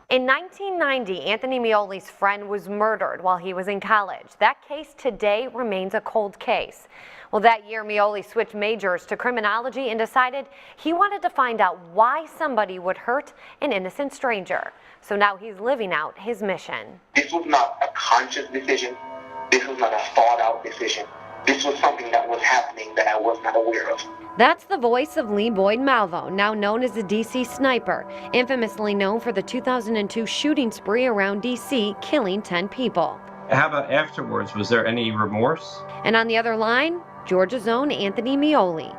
In 1990, Anthony Mioli's friend was murdered while he was in college. That case today remains a cold case. Well, that year, Mioli switched majors to criminology and decided he wanted to find out why somebody would hurt an innocent stranger. So now he's living out his mission. This was not a conscious decision. This was not a thought out decision. This was something that was happening that I was not aware of. That's the voice of Lee Boyd Malvo, now known as the D.C. Sniper, infamously known for the 2002 shooting spree around D.C., killing 10 people. How about afterwards? Was there any remorse? And on the other line, Georgia's own Anthony Mioli.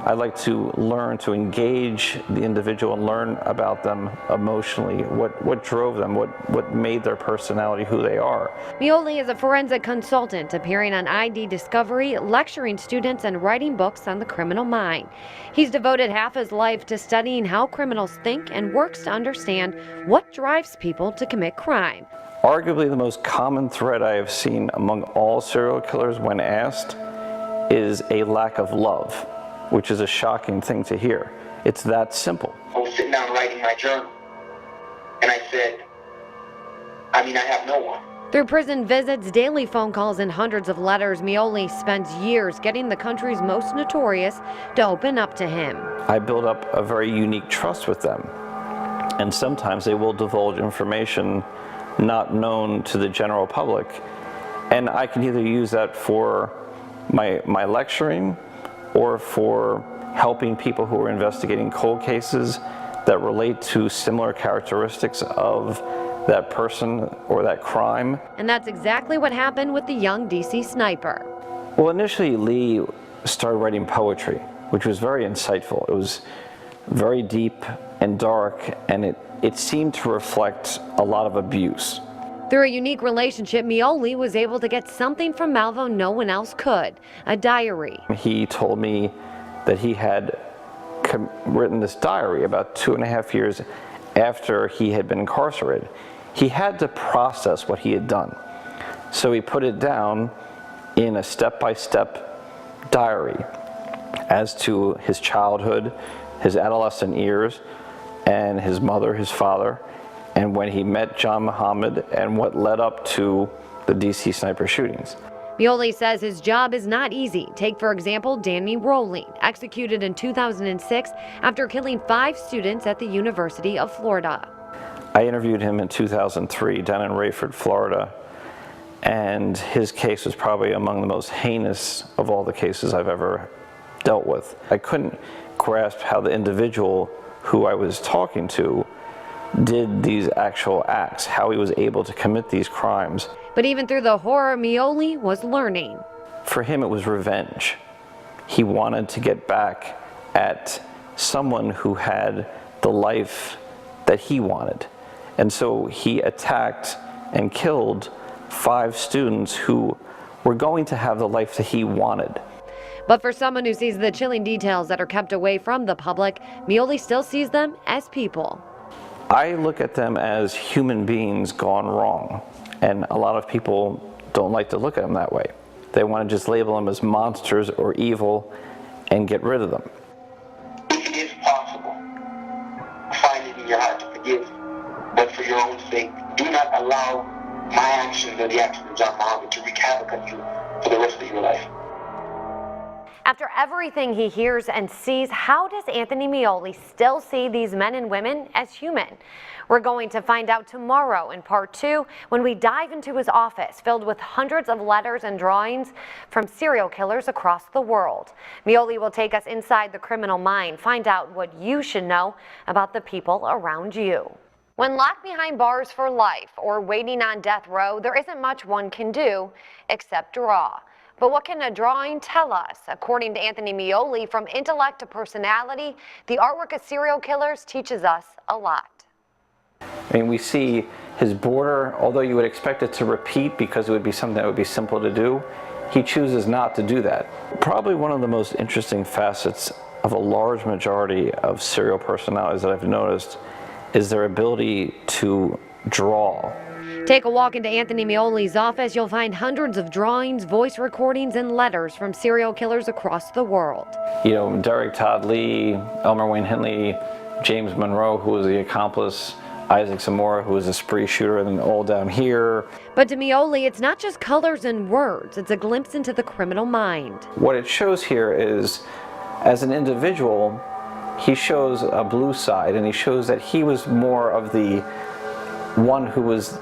I'd like to learn to engage the individual and learn about them emotionally, what drove them, what made their personality who they are. Mioli is a forensic consultant appearing on ID Discovery, lecturing students and writing books on the criminal mind. He's devoted half his life to studying how criminals think and works to understand what drives people to commit crime. Arguably the most common thread I have seen among all serial killers when asked is a lack of love, which is a shocking thing to hear. It's that simple. I was sitting down writing my journal, and I said, I have no one. Through prison visits, daily phone calls, and hundreds of letters, Mioli spends years getting the country's most notorious to open up to him. I build up a very unique trust with them, and sometimes they will divulge information not known to the general public, and I can either use that for my lecturing or for helping people who are investigating cold cases that relate to similar characteristics of that person or that crime. And that's exactly what happened with the young D.C. Sniper. Well, initially Lee started writing poetry, which was very insightful. It was very deep and dark, and it seemed to reflect a lot of abuse. Through a unique relationship, Mioli was able to get something from Malvo no one else could, a diary. He told me that he had written this diary about 2.5 years after he had been incarcerated. He had to process what he had done. So he put it down in a step-by-step diary as to his childhood, his adolescent years, and his mother, his father, and when he met John Muhammad, and what led up to the D.C. Sniper shootings. Mioli says his job is not easy. Take, for example, Danny Rowling, executed in 2006 after killing 5 students at the University of Florida. I interviewed him in 2003 down in Rayford, Florida, and his case was probably among the most heinous of all the cases I've ever dealt with. I couldn't grasp how the individual who I was talking to did these actual acts, how he was able to commit these crimes. But even through the horror, Mioli was learning. For him, it was revenge. He wanted to get back at someone who had the life that he wanted. And so he attacked and killed 5 students who were going to have the life that he wanted. But for someone who sees the chilling details that are kept away from the public, Mioli still sees them as people. I look at them as human beings gone wrong, and a lot of people don't like to look at them that way. They want to just label them as monsters or evil and get rid of them. If it is possible, find it in your heart to forgive, but for your own sake, do not allow my actions or the actions of John Muhammad to wreak havoc on you for the rest of your life. After everything he hears and sees, how does Anthony Mioli still see these men and women as human? We're going to find out tomorrow in part 2 when we dive into his office filled with hundreds of letters and drawings from serial killers across the world. Mioli will take us inside the criminal mind, find out what you should know about the people around you. When locked behind bars for life or waiting on death row, there isn't much one can do except draw. But what can a drawing tell us? According to Anthony Mioli, from intellect to personality, the artwork of serial killers teaches us a lot. We see his border, although you would expect it to repeat because it would be something that would be simple to do, he chooses not to do that. Probably one of the most interesting facets of a large majority of serial personalities that I've noticed is their ability to draw. Take a walk into Anthony Mioli's office. You'll find hundreds of drawings, voice recordings, and letters from serial killers across the world. Derek Todd Lee, Elmer Wayne Henley, James Monroe, who was the accomplice Isaac Zamora, who was a spree shooter, and then all down here. But to Mioli, it's not just colors and words, it's a glimpse into the criminal mind. What it shows here is, as an individual, he shows a blue side, and he shows that he was more of the one who was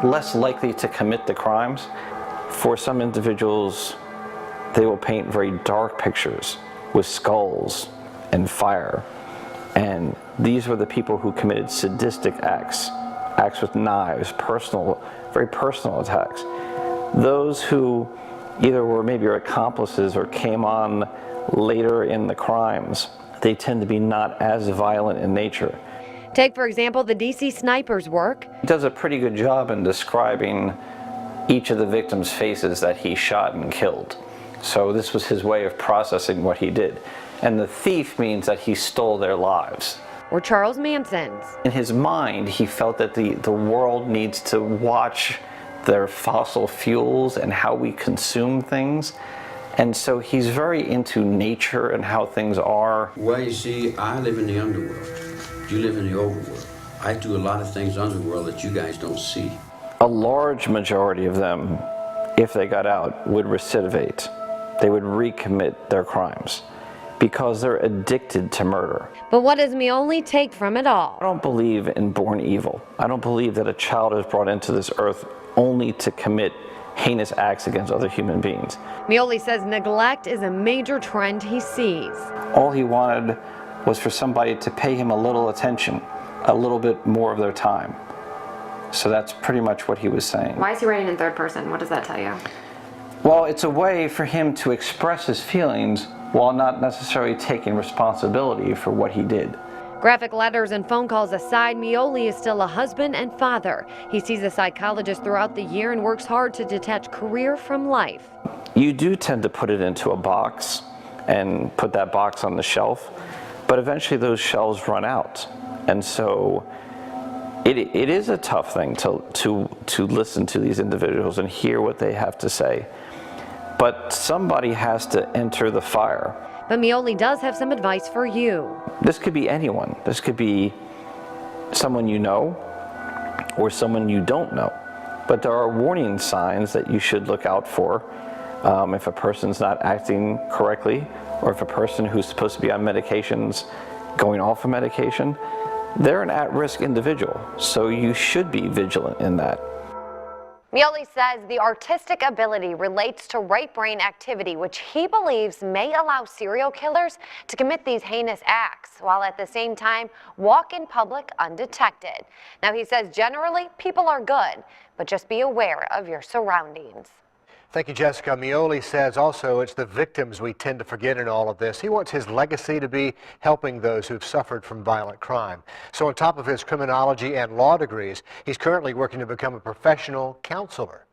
less likely to commit the crimes. For some individuals, they will paint very dark pictures with skulls and fire. And these were the people who committed sadistic acts with knives, very personal attacks. Those who either were maybe accomplices or came on later in the crimes, they tend to be not as violent in nature. Take, for example, the DC Sniper's work. He does a pretty good job in describing each of the victims' faces that he shot and killed. So this was his way of processing what he did. And the thief means that he stole their lives. Or Charles Manson's. In his mind, he felt that the world needs to watch their fossil fuels and how we consume things. And so he's very into nature and how things are. Well, you see, I live in the underworld. You live in the overworld. I do a lot of things underworld that you guys don't see. A large majority of them, if they got out, would recidivate. They would recommit their crimes because they're addicted to murder. But what does Mioli take from it all? I don't believe in born evil. I don't believe that a child is brought into this earth only to commit heinous acts against other human beings. Mioli says neglect is a major trend he sees. All he wanted was for somebody to pay him a little attention, a little bit more of their time. So that's pretty much what he was saying. Why is he writing in third person? What does that tell you? Well, it's a way for him to express his feelings while not necessarily taking responsibility for what he did. Graphic letters and phone calls aside, Mioli is still a husband and father. He sees a psychologist throughout the year and works hard to detach career from life. You do tend to put it into a box and put that box on the shelf, but eventually those shelves run out. And so it is a tough thing to listen to these individuals and hear what they have to say. But somebody has to enter the fire. But Mioli does have some advice for you. This could be anyone. This could be someone you know or someone you don't know. But there are warning signs that you should look out for if a person's not acting correctly, or if a person who's supposed to be on medications going off of medication. They're an at-risk individual, so you should be vigilant in that. Mioli says the artistic ability relates to right brain activity, which he believes may allow serial killers to commit these heinous acts, while at the same time walk in public undetected. Now, he says generally people are good, but just be aware of your surroundings. Thank you, Jessica. Mioli says also it's the victims we tend to forget in all of this. He wants his legacy to be helping those who've suffered from violent crime. So on top of his criminology and law degrees, he's currently working to become a professional counselor.